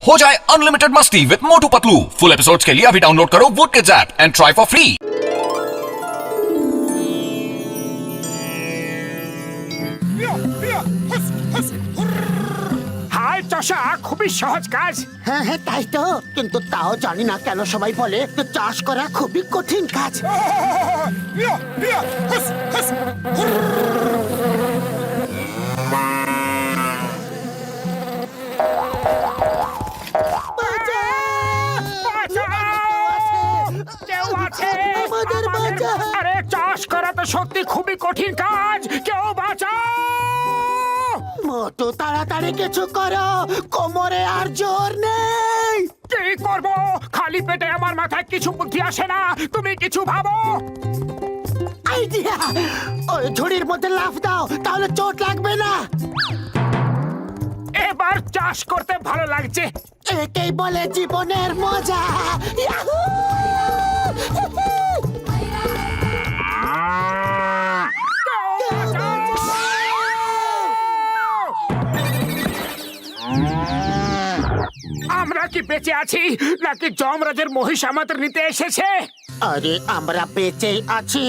हो जाए अनलिमिटेड मस्ती with Motu Patlu. Full episodes के लिए अभी डाउनलोड करो Voot kids app and try for free. Hi চাষা, খুবই সহজ কাজ। হ্যাঁ হ্যাঁ তাই তো, কিন্তু তাও জানি না কেন সবাই বলে যে চাষ করা খুবই কঠিন কাজ। কেউ আছে? আমাদের বাঁচাও। আরে চাষ করা তো সত্যি খুবই কঠিন কাজ, কেউ বাঁচাও। মোটু তাড়াতাড়ি কিছু করো, কোমরে আর জোর নেই। কি করব? খালি পেটে আমার মাথায় কিছু বুদ্ধি আসে না, তুমি কিছু ভাবো। আইডিয়া, ওই ঝুড়ির মধ্যে লাফ দাও, তাহলে চোট লাগবে না। এবার চাষ করতে ভালো লাগছে। একেই বলে জীবনের মজা। ইয়াহু! আমরা কি বেঁচে আছি নাকি যমরাজের মহিষ আমাদের নিতে এসেছে? আরে আমরা বেঁচেই আছি,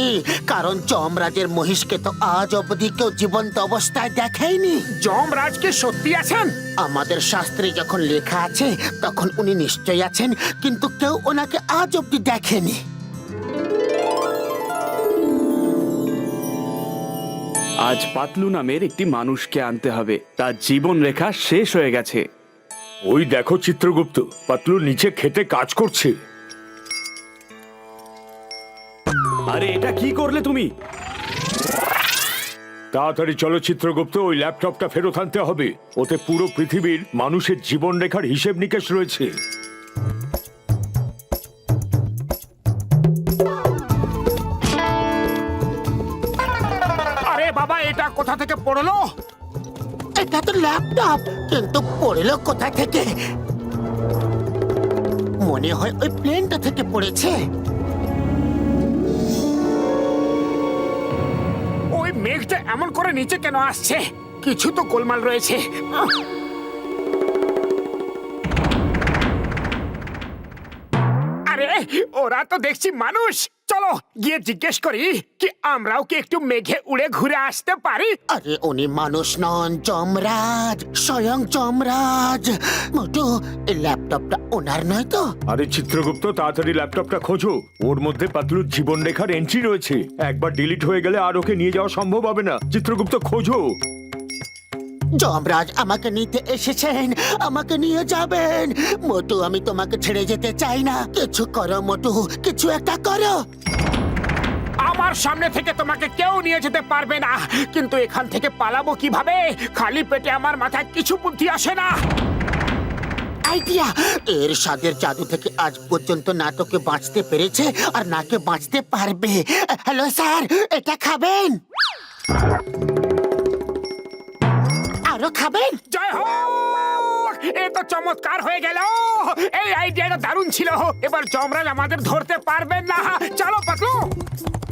কারণ যমরাজের মহিষকে তো আজ অবধি কেউ জীবন্ত অবস্থায় দেখেইনি। যমরাজ কি সত্যি আছেন? আমাদের শাস্ত্রে যখন লেখা আছে তখন উনি নিশ্চয়ই আছেন, কিন্তু কেউ ওনাকে আজ অবধি দেখেনি। আজ পাতলু নামের একটি মানুষকে আনতে হবে, তার জীবন রেখা শেষ হয়ে গেছে। ওই দেখো চিত্রগুপ্ত, পাতলু নিচে খেতে কাজ করছে। আরে এটা কি করলে তুমি? তাড়াতাড়ি চলো চিত্রগুপ্ত, ওই ল্যাপটপটা ফেরত আনতে হবে। ওতে পুরো পৃথিবীর মানুষের জীবন রেখার হিসেব নিকেশ রয়েছে। আরে বাবা, এটা কোথা থেকে পড়লো? এটা তো ল্যাপটপ, কিন্তু পড়লো কোথা থেকে? মনে হয় ওই প্লেনটা থেকে পড়েছে। ওই মেঘটা এমন করে নিচে কেন আসছে? কিছু তো গোলমাল রয়েছে। আরে ওরা তো দেখছি মানুষ। চলো গিয়ে জিজ্ঞেস করি কি আমরাও কি একটু মেঘে উড়ে ঘুরে আসতে পারি। আরে উনি মানুষ নন, যমরাজ, স্বয়ং যমরাজ। মোটু, এই ল্যাপটপটা ওনার নয় তো? আরে চিত্রগুপ্ত, তাড়াতাড়ি ল্যাপটপটা খোঁজো। ওর মধ্যে পাতলুর জীবন রেখার এন্ট্রি রয়েছে। একবার ডিলিট হয়ে গেলে আর ওকে নিয়ে যাওয়া সম্ভব হবে না। চিত্রগুপ্ত খোঁজো। যমরাজ আমাকে নিতে এসেছেন, আমাকে নিয়ে যাবেন। মোটু, আমি তোমাকে ছেড়ে যেতে চাই না। কিছু করো মোটু, কিছু একটা করো। আমার সামনে থেকে তোমাকে কেউ নিয়ে যেতে পারবে না, কিন্তু এখান থেকে পালাবো কিভাবে? খালি পেটে আমার মাথায় কিছু বুদ্ধি আসে না। আইডিয়া! এর স্বাদের জাদু থেকে আজ পর্যন্ত না তোকে বাঁচতে পেরেছে আর নাকে বাঁচতে পারবে। হ্যালো স্যার, এটা খাবেন? আরো খাবেন? জয় হোক! এ তো চমৎকার হয়ে গেল। এই আইডিয়াটা দারুণ ছিল। এবার যমরাজ আমাদের ধরতে পারবেন না। চলো পাতলু।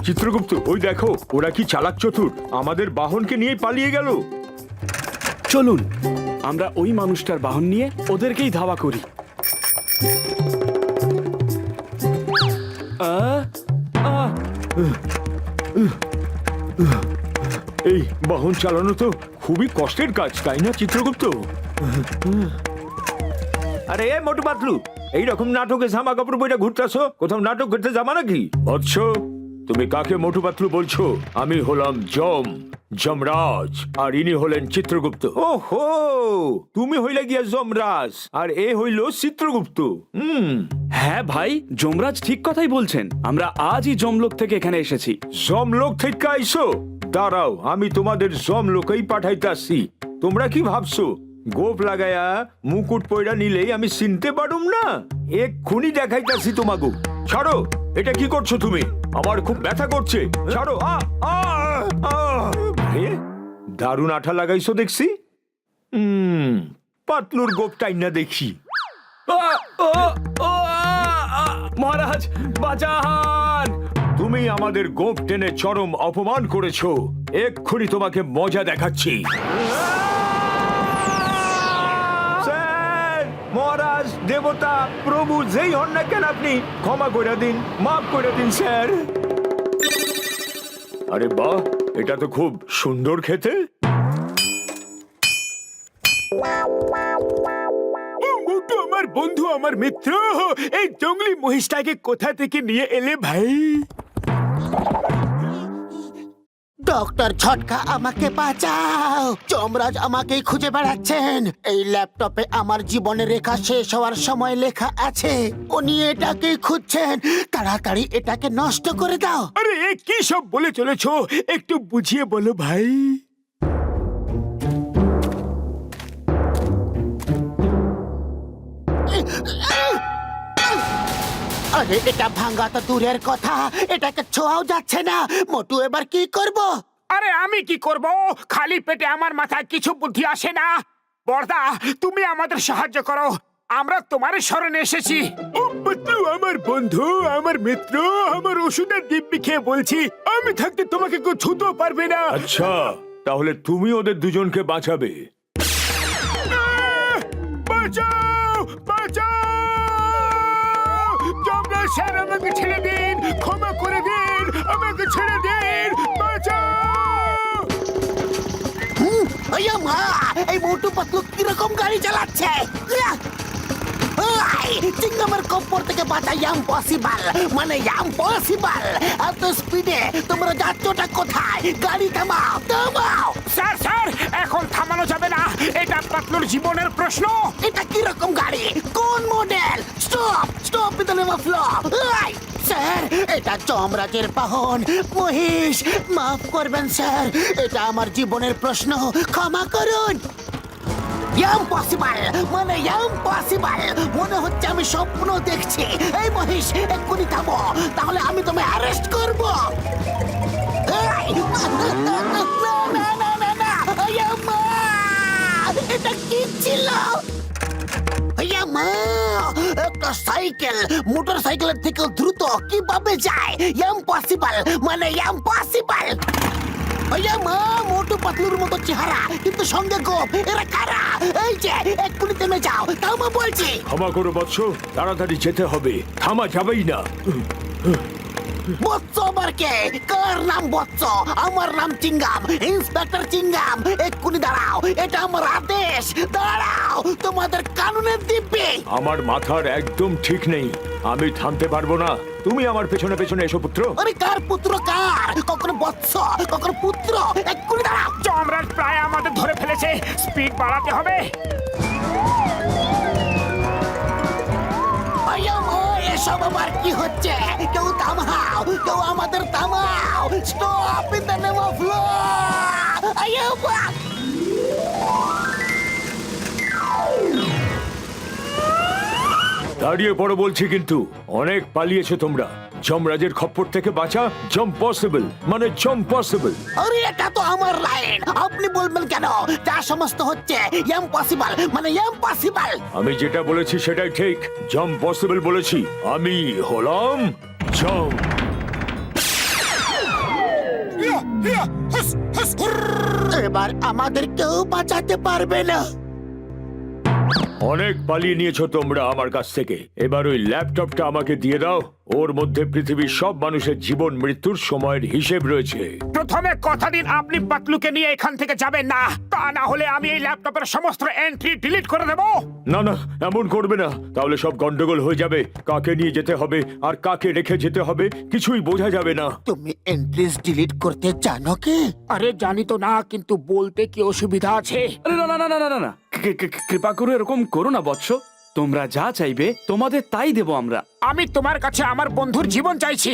চিত্রগুপ্ত, ওই দেখো, ওরা কি চালাক চতুর, আমাদের বাহনকে নিয়ে পালিয়ে গেল। চলুন আমরা ওই মানুষটার বাহন নিয়ে ওদেরকেই ধাওয়া করি। এই বাহন চালানো তো খুবই কষ্টের কাজ, তাই না চিত্রগুপ্ত? আরে মোটু পাতলু, এইরকম নাটকে জামা কাপড় বইটা ঘুরতেছো, কোথাও নাটক করতে যাবা নাকি? বৎস, তুমি কাকে মোটু পাতলু বলছো? আমি হলাম যমরাজ, আর ইনি হলেন চিত্রগুপ্ত। ওহো, তুমি হইলে গিয়া যমরাজ আর এ হইল চিত্রগুপ্ত। হ্যাঁ ভাই, যমরাজ ঠিক কথাই বলছেন। আমরা আজই যমলোক থেকে এখানে এসেছি। যমলোক থেকে আইসো? দাঁড়াও, আমি তোমাদের যমলোকেই পাঠাইতাছি। তোমরা কি ভাবছো গোপ লাগায়া মুকুট পয়রা নিলেই আমি চিনতে পারুম না? এক্ষুনি দেখাইতাছি তোমাকে। ছাড়ো, এটা কি করছো তুমি? আমার খুব ব্যথা করছে, ছাড়ো। দারুণ আঠা লাগাইছো দেখছি। পাতলুর গোপটাই না দেখি। মহারাজ বাঁচান! তুমি আমাদের গোপ টেনে চরম অপমান করেছো। এক্ষুনি তোমাকে মজা দেখাচ্ছি। মহারাজ দেবতা প্রভু যেই হন না কেন আপনি ক্ষমা করে দিন, মাফ করে দিন স্যার। আরে বাহ, এটা তো খুব সুন্দর খেতে। মোটু আমার বন্ধু, আমার মিত্র, এই জঙ্গলি মহিষটাকে কোথা থেকে নিয়ে এলে ভাই? ডক্টর ঝটকা, আমাকে বাঁচাও। যমরাজ আমাকেই খুঁজে বেড়াচ্ছেন। এই ল্যাপটপে আমার জীবনের রেখা শেষ হওয়ার সময় লেখা আছে। উনি এটাকেই খুঁজছেন। তাড়াতাড়ি এটাকে নষ্ট করে দাও। আরে এ কি সব বলে চলেছো? একটু বুঝিয়ে বলো ভাই। আরে এটা ভাঙা তো দূরের কথা, এটাকে ছোঁয়াও যাচ্ছে না। মোটু, এবার কি করব? আরে আমি কি করব? খালি পেটে আমার মাথায় কিছু বুদ্ধি আসে না। বর্দা, তুমি আমাদের সাহায্য করো, আমরা তোমার শরণে এসেছি। ও পাতলু, আমার বন্ধু, আমার মিত্র, আমার ওষুধের দিব্যি খেয়ে বলছি, আমি থাকতে তোমাকে কেউ ছুঁতেও পারবে না। আচ্ছা, তাহলে তুমি ওদের দুজনকে বাঁচাবে। বাঁচাও, বাঁচাও! যমরাজ স্যার, আমাকে ছেড়ে দিন, ক্ষমা করে দিন, আমাকে ছেড়ে দিন, বাঁচাও! আইয়া মা, এই মোটু পাতলু কিরকম গাড়ি চালাচ্ছে? চিংগামের কপ্পর থেকে বাঁচা ইম্পসিবল, মানে ইম্পসিবল। এত স্পিডে তোমরা যাচ্ছটা কোথায়? গাড়ি থামাও, থামাও। স্যার স্যার, এখন থামানো যাবে না, এটা পাতলুর জীবনের প্রশ্ন। এটা কিরকম গাড়ি? কোন model? Stop, stop with the name of law. Sir, এটা যমরাজের বাহন, মহিষ। মাফ করবেন স্যার, এটা আমার জীবনের প্রশ্ন, ক্ষমা করুন। ইম্পসিবল, মানে ইম্পসিবল। মনে হচ্ছে আমি স্বপ্ন দেখছি। এই মহিষ, এক্ষুনি থামো, তাহলে আমি তোমায় অ্যারেস্ট করব। না না না না না, আম্মা! এটা কি ছিল? আম্মা! একটা সাইকেল মোটর সাইকেলের থেকে দ্রুত কিভাবে যায়? ইম্পসিবল, মানে ইম্পসিবল। মা, মোটু পাতলুর মতো চেহারা, কিন্তু সঙ্গে গোপ। এরা কারা? এই যে, এক্ষুনি থেমে যাও, থামো বলছি। ক্ষমা করো বৎস, তাড়াতাড়ি যেতে হবে, থামা যাবেই না। বৎস আবার কে? কার নাম বৎস? আমার নাম চিঙ্গাম, ইন্সপেক্টর চিঙ্গাম। এক্ষুনি দাঁড়াও, এটা আমার আদেশ। দাঁড়াও, তোমাদের কানুনের দিব্যি। আমার মাথার একদম ঠিক নেই, আমি থামতে পারবো না। তুমি আমার পেছনে পেছনে এসো পুত্র। আরে কার পুত্র কার? কখনো বৎস, কখনো পুত্র। এক্ষুনি দাঁড়াও। যমরাজ প্রায় আমাদের ধরে ফেলেছে, স্পিড বাড়াতে হবে। এসব আবার কি হচ্ছে? কেউ থামাও, কেউ আমাদের থামাও। Stop in the name of law. দাঁড়িয়ে পড়ো বলছি, কিন্তু অনেক পালিয়েছো তোমরা। যমরাজের খপ্পর থেকে বাঁচা জম্প পসিবল, মানে জম্প পসিবল। আরে এটা তো আমার লাইন, আপনি বলবেন কেন? যা সমস্ত হচ্ছে ইম্পসিবল, মানে ইম্পসিবল। আমি যেটা বলেছি সেটাই ঠিক, জম্প পসিবল বলেছি। আমি হলাম জম্প। এবার আমাদের কেউ বাঁচাতে পারবে না। অনেক পালিয়ে নিয়েছো তোমরা আমার কাছ থেকে। এবার ওই ল্যাপটপটা আমাকে দিয়ে দাও। ওর মধ্যে পৃথিবীর সব মানুষের জীবন মৃত্যুর সময়ের হিসেব রয়েছে। প্রথমে কথা দিন, আপনি পাতলুকে নিয়ে এখান থেকে যাবেন না। তা না হলে আমি এই ল্যাপটপের সমস্ত এন্ট্রি ডিলিট করে দেব। না না, এমন করবে না, তাহলে সব গন্ডগোল হয়ে যাবে। কাকে নিয়ে যেতে হবে আর কাকে রেখে যেতে হবে কিছুই বোঝা যাবে না। তুমি এন্ট্রিজ ডিলিট করতে জানো কি? আরে জানি তো না, কিন্তু বলতে কি অসুবিধা আছে? আরে না না না না না না না, কৃপা করে এরকম করো না বৎস। তোমরা যা চাইবে তোমাদের তাই দেব আমরা। আমি তোমার কাছে আমার বন্ধুর জীবন চাইছি।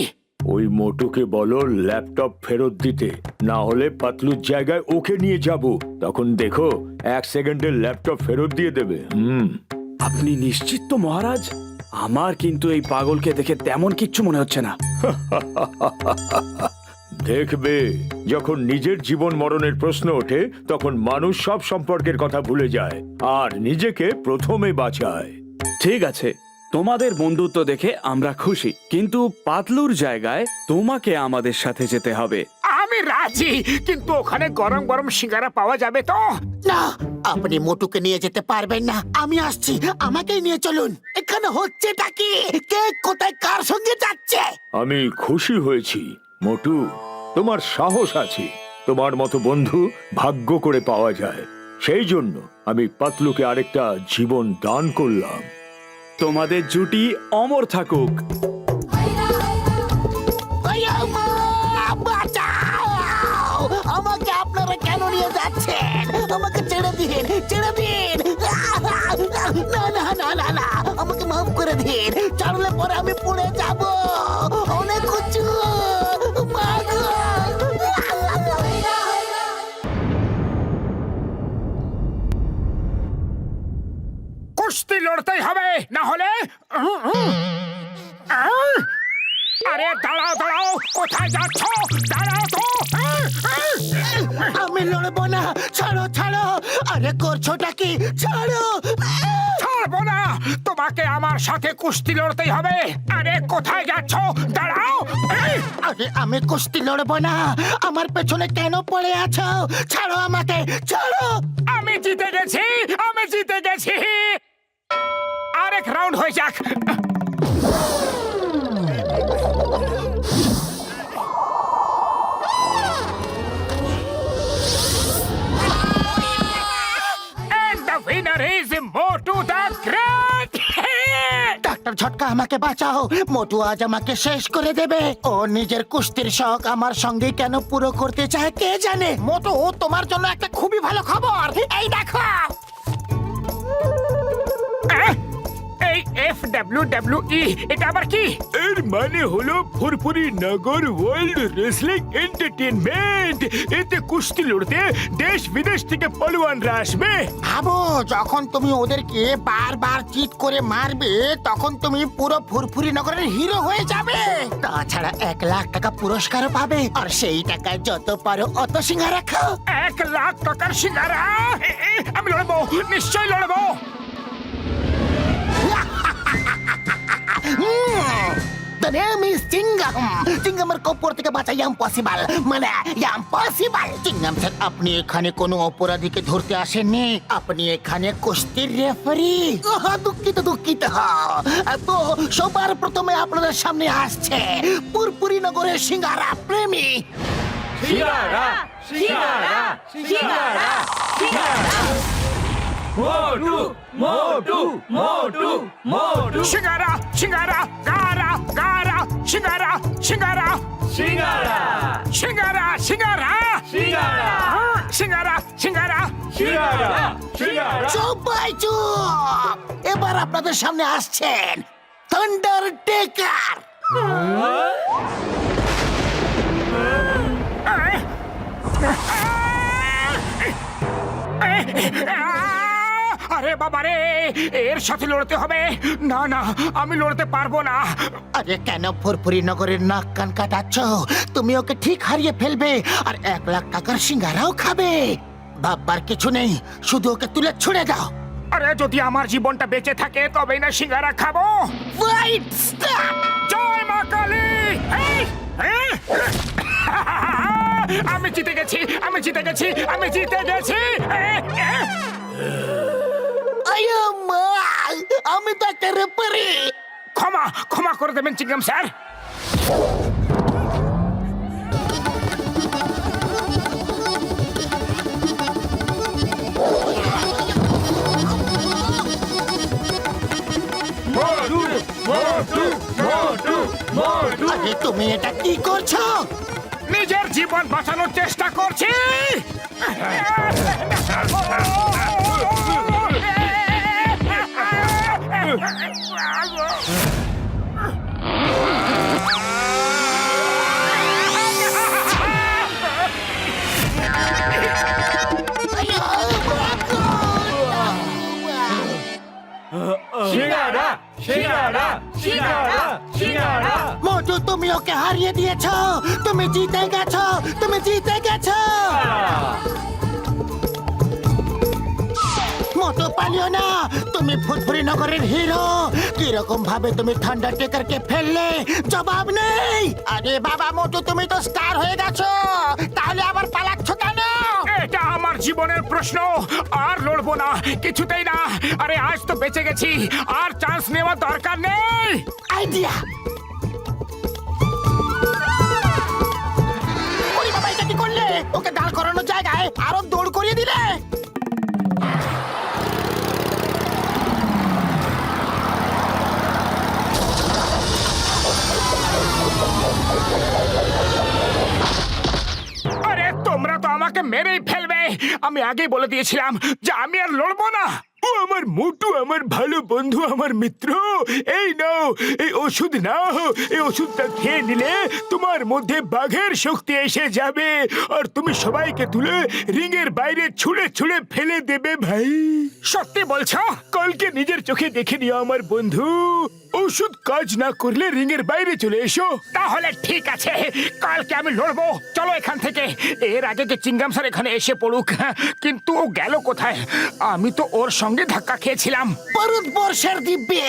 ওই মোটুকে বলো ল্যাপটপ ফেরত দিতে, না হলে পাতলুর জায়গায় ওকে নিয়ে যাব। তখন দেখো 1 সেকেন্ডের ল্যাপটপ ফেরত দিয়ে দেবে। আপনি নিশ্চিত তো মহারাজ? আমার কিন্তু এই পাগলকে দেখে তেমন কিচ্ছু মনে হচ্ছে না। দেখবে, যখন নিজের জীবন মরণের প্রশ্ন ওঠে তখন মানুষ সব সম্পর্কের কথা ভুলে যায় আর নিজেকে প্রথমে বাঁচায়। ঠিক আছে, তোমাদের বন্ধুত্ব দেখে আমরা খুশি, কিন্তু পাতলুর জায়গায় তোমাকে আমাদের সাথে যেতে হবে। আমি রাজি, কিন্তু ওখানে গরম গরম সিঙ্গারা পাওয়া যাবে তো? না, আপনি মোটুকে নিয়ে যেতে পারবেন না, আমি আসছি, আমাকেই নিয়ে চলুন। এখানে হচ্ছেটা কি? কে কোথায় কার সঙ্গে যাচ্ছে? আমি খুশি হয়েছি মোটু, তোমার সাহস আছে। তোমার মতো বন্ধু ভাগ্য করে পাওয়া যায়, সেই জন্য আমি পাতলুকে আরেকটা জীবন দান করলাম। তোমাদের জুটি অমর থাকুক। ওয়া মা! বাঁচাও! আমাকে আপনারা কেন নিয়ে যাচ্ছেন? আমাকে ছেড়ে দিন, ছেড়ে দিন! না না না না না, আমাকে মাফ করে দিন। ছাড়লে পরে আমি পড়ে যাব, অনেক উঁচু। মা গো! কুস্তি লড়তেই হবে, না হলে আরে দাঁড়াও দাঁড়াও, কোথায় যাচ্ছ? দাঁড়াও তো। আমি লড়বো না, ছাড়ো ছাড়ো। আরে করছোটা কি? ছাড়ো। ছাড়বো না, তোমাকে আমার সাথে কুস্তি লড়তেই হবে। আরে কোথায় যাচ্ছ? দাঁড়াও। আরে আমি কুস্তি লড়বো না, আমার পেছনে কেন পড়ে আছো? ছাড়ো আমাকে, ছাড়ো। আমি জিতে গেছি, আমি জিতে গেছি। আরেক রাউন্ড হয়ে যাক। And the winner is Motu the Great! Doctor Jhatka, আমাকে বাঁচাও। মোটু আজ আমাকে শেষ করে দেবে। ও নিজের কুস্তির শখ আমার সঙ্গে কেন পুরো করতে চায় কে জানে। মোটু, তোমার জন্য একটা খুবই ভালো খবর, এই দেখো। এই FWWE এটা আবার কি? এর মানে হলো ফুরফুরি নগর ওয়ার্ল্ড রেসলিং এন্টারটেইনমেন্ট। এতে কুস্তি লড়তে দেশ বিদেশ থেকে পলোয়ানরা আসবে। ভাবো, যখন তুমি ওদেরকে বারবার চিট করে মারবে, তখন তুমি পুরো ফুরফুরি নগরের হিরো হয়ে যাবে। তাছাড়া 1 লাখ টাকা পুরস্কারও পাবে, আর সেই টাকায় যত পারো অত সিঙ্গারা খাও। 1 লাখ টাকার সিঙ্গারা? আমি লড়বো, নিশ্চয়ই লড়বো। The name is চিঙ্গাম। চিঙ্গামের কপর থেকে বাঁচা ইম্পসিবল, মানে ইম্পসিবল। চিঙ্গাম স্যার, আপনি এখানে কোনো অপরাধীকে ধরতে আসেননি, আপনি এখানে কুস্তির রেফারি। দুঃখিত দুঃখিত। তো সবার প্রথমে আপনাদের সামনে আসছে পুরপুরি নগরের সিঙ্গারা প্রেমী। সিঙ্গারা, সিঙ্গারা, সিঙ্গারা, সিঙ্গারা। মোটু, মোটু, মোটু, মোটু। সিঙ্গারা, সিঙ্গারা, গারা, গারা, সিঙ্গারা, সিঙ্গারা, সিঙ্গারা, সিঙ্গারা, সিঙ্গারা, সিঙ্গারা, সিঙ্গারা, সিঙ্গারা। সিঙ্গারা, সিঙ্গারা। সবাই চুপ। এবার আপনাদের সামনে আসছেন থান্ডারটেকার। আরে বাবা রে, এর সাথে লড়তে হবে। না না, আমি লড়তে পারবো না। আরে কেন ফুরফুরি নগরের নাক কান কাটাচ্ছ? তুমি ওকে ঠিক হারিয়ে ফেলবে, আর 1 লাখ টাকার সিঙ্গারাও খাবে। ভাববার কিছু নেই, শুধু ওকে তুলে ছুড়ে দাও। আরে যদি আমার জীবনটা বেঁচে থাকে তবেই না সিঙ্গারা খাবো। Fight start. জয় মা কালী! এই, এই। আমি জিতে গেছি, আমি জিতে গেছি, আমি জিতে গেছি। আয়া মা, আমি তো একটা রেফারি। ক্ষমা ক্ষমা করে দেবেন চিঙ্গাম স্যার। মোটু, মোটু, মোটু, মোটু। আরে তুমি এটা কি করছো? নিজের জীবন বাঁচানোর চেষ্টা করছি। সিঙ্গারা, সিঙ্গারা, সিঙ্গারা, সিঙ্গারা। মোটু, তুমি ওকে হারিয়ে দিয়েছো। তুমি জিতে গেছো, তুমি জিতে গেছো। মোটু, পালিও না, তুমি ফুরফুরি নগরের হিরো। কিরকম ভাবে তুমি থান্ডারটেকারকে ফেললে, জবাব নেই। আরে বাবা মোটু, তুমি তো স্টার হয়ে গেছো, তাহলে আবার পালাচ্ছ কেন? এটা আমার জীবনের প্রশ্ন, আর লড়বো না, কিছুতেই না। আরে আজ তো বেঁচে গেছি, আর চান্স নেওয়ার দরকার নেই। আইডিয়া! ওরে বাবা, এটা কি করলে? ওকে দাঁড় করানোর জায়গায় আরো দৌড় করিয়ে দিলে। আরে তোমরা তো আমাকে মেরেই ফেলবে। আমি আগেই বলে দিয়েছিলাম যে আমি আর লড়বো না। ও আমার মোটু, আমার ভালো বন্ধু, আমার মিত্র, এই নাও এই ওষুধ নাও। এই ওষুধটা খেয়ে নিলে তোমার মধ্যে বাঘের শক্তি এসে যাবে, আর তুমি সবাইকে তুলে রিংয়ের বাইরে ছুঁড়ে ছুঁড়ে ফেলে দেবে। ভাই সত্যি বলছো? কালকে নিজের চোখে দেখে নিও আমার বন্ধু। ওষুধ কাজ না করলে রিংয়ের বাইরে চলে এসো। তাহলে ঠিক আছে, কালকে আমি লড়বো। চলো এখান থেকে। এর আগে যে চিংগাম স্যার এখানে এসে পড়ুক। কিন্তু ও গেল কোথায়? আমি তো ওর সঙ্গে ধাক্কা খেয়েছিলাম। বারুদ বর্ষার দিব্যে,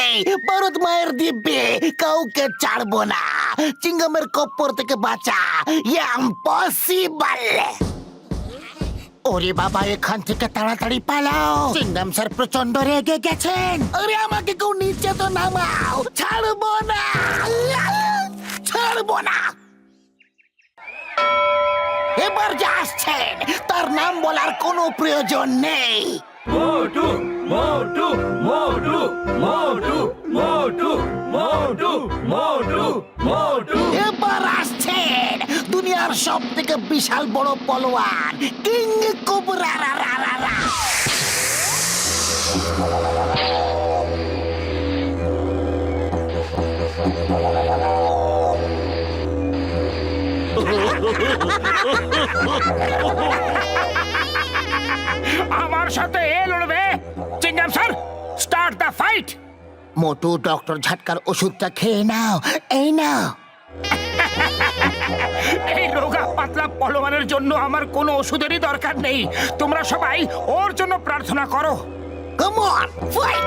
বারুদ মায়ের দিব্যে কাউকে ছাড়বো না। চিঙ্গামের কপ্পর থেকে বাঁচা ইম্পসিবল। ওরে বাবা, এখান থেকে তাড়াতাড়ি পালাও। চিঙ্গাম স্যার প্রচন্ড রেগে গেছেন। আরে আমাকে কেউ নিচে তো নামাও। ছাড়বো না, ছাড়বো না। এবার যে আসছেন তার নাম বলার কোনো প্রয়োজন নেই। মোটু মোটু মোটু মোটু মোটু মোটু মোটু মোটু। এবার আসছেন দুনিয়ার সব থেকে বিশাল বড় পলোয়ান, কিং কোবরা। রা রা রা রা। আমার সাথে এ লড়বে। Chingum sir, start the fight. Motu, doctor ঝাটকার ওষুধটা খেয়ে নাও। এই নাও। এই রোগা পাতলা পলোয়ানের জন্য আমার কোনো ওষুধেরই দরকার নেই। তোমরা সবাই ওর জন্য প্রার্থনা করো। Come on, fight.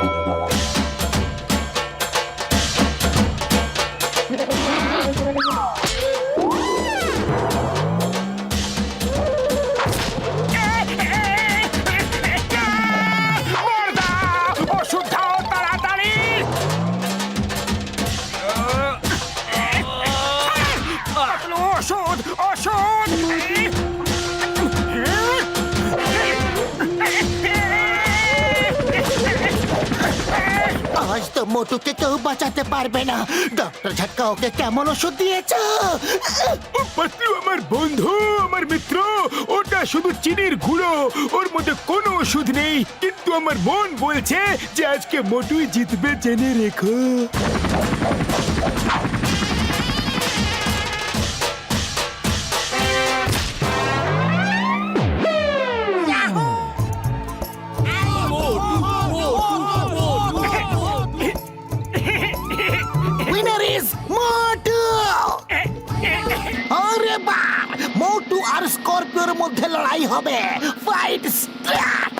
বড়দা, ওষুধ দাও তাড়াতাড়ি। পাতলু, ওষুধ, ওষুধ। আজ তো মোটুকে কেউ বাঁচাতে পারবে না। ডক্টর ঝাটকা ওকে কেমন ওষুধ দিয়েছ? পাতলু আমার বন্ধু, আমার মিত্র, ওটা শুধু চিনির গুঁড়ো, ওর মধ্যে কোনো ওষুধ নেই। কিন্তু আমার মন বলছে যে আজকে মোটুই জিতবে, জেনে রেখো। উইনার ইজ মোটু। আরে বাপ, মোটু আর স্করপিওর মধ্যে লড়াই হবে। Fight start.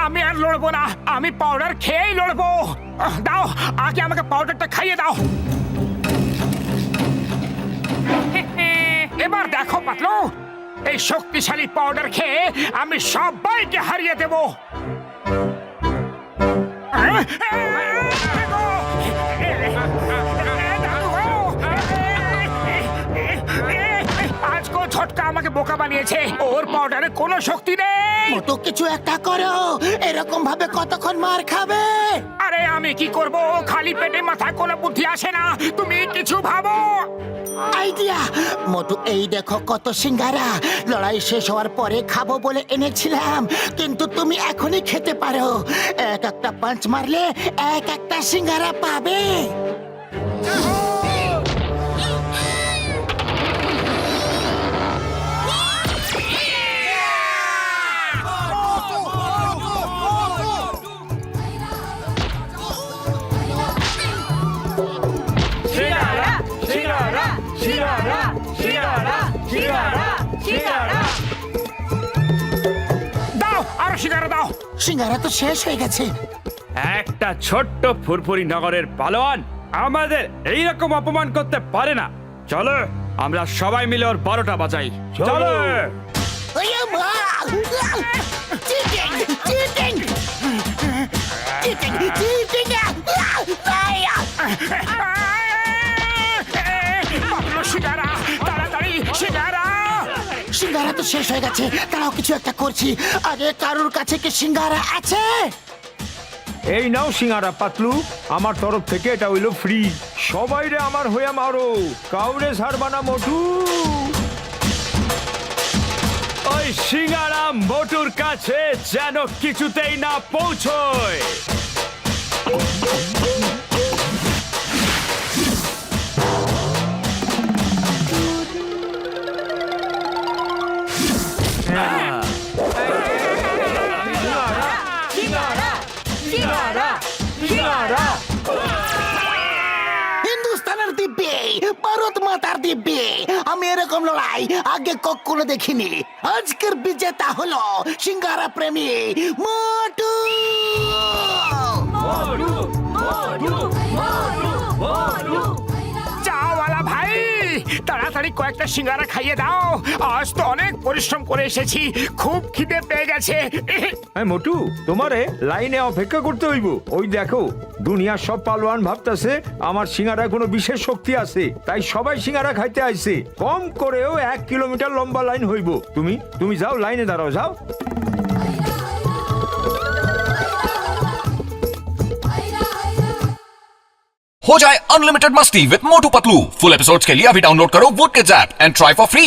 আমি আর লড়বো না, আমি পাউডার খেয়েই লড়বো। দাও, আগে আমাকে পাউডারটা খাইয়ে দাও। এবার দেখো পাতলু, এই শক্তিশালী পাউডার খেয়ে আমি সবাইকে হারিয়ে দেব। আজকে ঝটকা আমাকে বোকা বানিয়েছে। ওর পাউডারে কোনো শক্তি নেই। মোটু, কিছু একটা করো। এরকম ভাবে কতক্ষণ মার খাবে? আরে আমি কি করব? খালি পেটে মাথায় কোনো বুদ্ধি আসে না। তুমি কিছু ভাবো। আইডিয়া! মোটু, এই দেখো কত সিঙ্গারা। লড়াই শেষ হওয়ার পরে খাবো বলে এনেছিলাম, কিন্তু তুমি এখনই খেতে পারো। এক একটা পাঞ্চ মারলে এক একটা সিঙ্গারা পাবে। দাও, আরো সিঙ্গারা দাও। সিঙ্গারা তো শেষ হয়ে গেছে। একটা ছোট্ট ফুরফুরি নগরের পালোয়ান আমাদের এইরকম অপমান করতে পারে না। চলো আমরা সবাই মিলে ওর 12টা বাজাই। চলো cheating cheating cheating cheating Patlu সিঙ্গারা, তাড়াতাড়ি সিঙ্গারা। সিঙ্গারা তো শেষ হয়ে গেছে, তারাও কিছু একটা করছি। আগে কারুর কাছে কি সিঙ্গারা আছে? এই নাও সিঙ্গারা পাতলু, আমার তরফ থেকে এটা হইলো ফ্রি। সবাই রে আমার হইয়া মারো, কাউরে ছাড়বা না মোটু। ওই সিঙ্গারা মোটুর কাছে যেন কিছুতেই না পৌঁছয়। হিন্দুস্তানের দিব্যে, ভারত মাতার দিব্যে আমি এরকম লড়াই আগে কখনো দেখিনি। আজকের বিজেতা হলো সিঙ্গারা প্রেমী মোটু। চাওয়ালা ভাই, তাড়াতাড়ি কয়েকটা সিঙ্গারা খাইয়ে দাও। আজ তো অনেক পরিশ্রম করে এসেছি, খুব খিদে পেয়ে গেছে। হ্যাঁ মোটু, তোমারে লাইনে অপেক্ষা করতে হইব। ওই দেখো, দুনিয়ার সব পালোয়ান ভাবতাছে আমার সিঙ্গারা কোনো বিশেষ শক্তি আছে, তাই সবাই সিঙ্গারা খাইতে আইছে। কম করেও 1 কিলোমিটার লম্বা লাইন হইব। তুমি যাও, লাইনে দাঁড়াও, যাও। हो जाए अनलिमिटेड मस्ती with Motu Patlu. Full episodes के लिए अभी डाउनलोड करो वोट के app and try for free.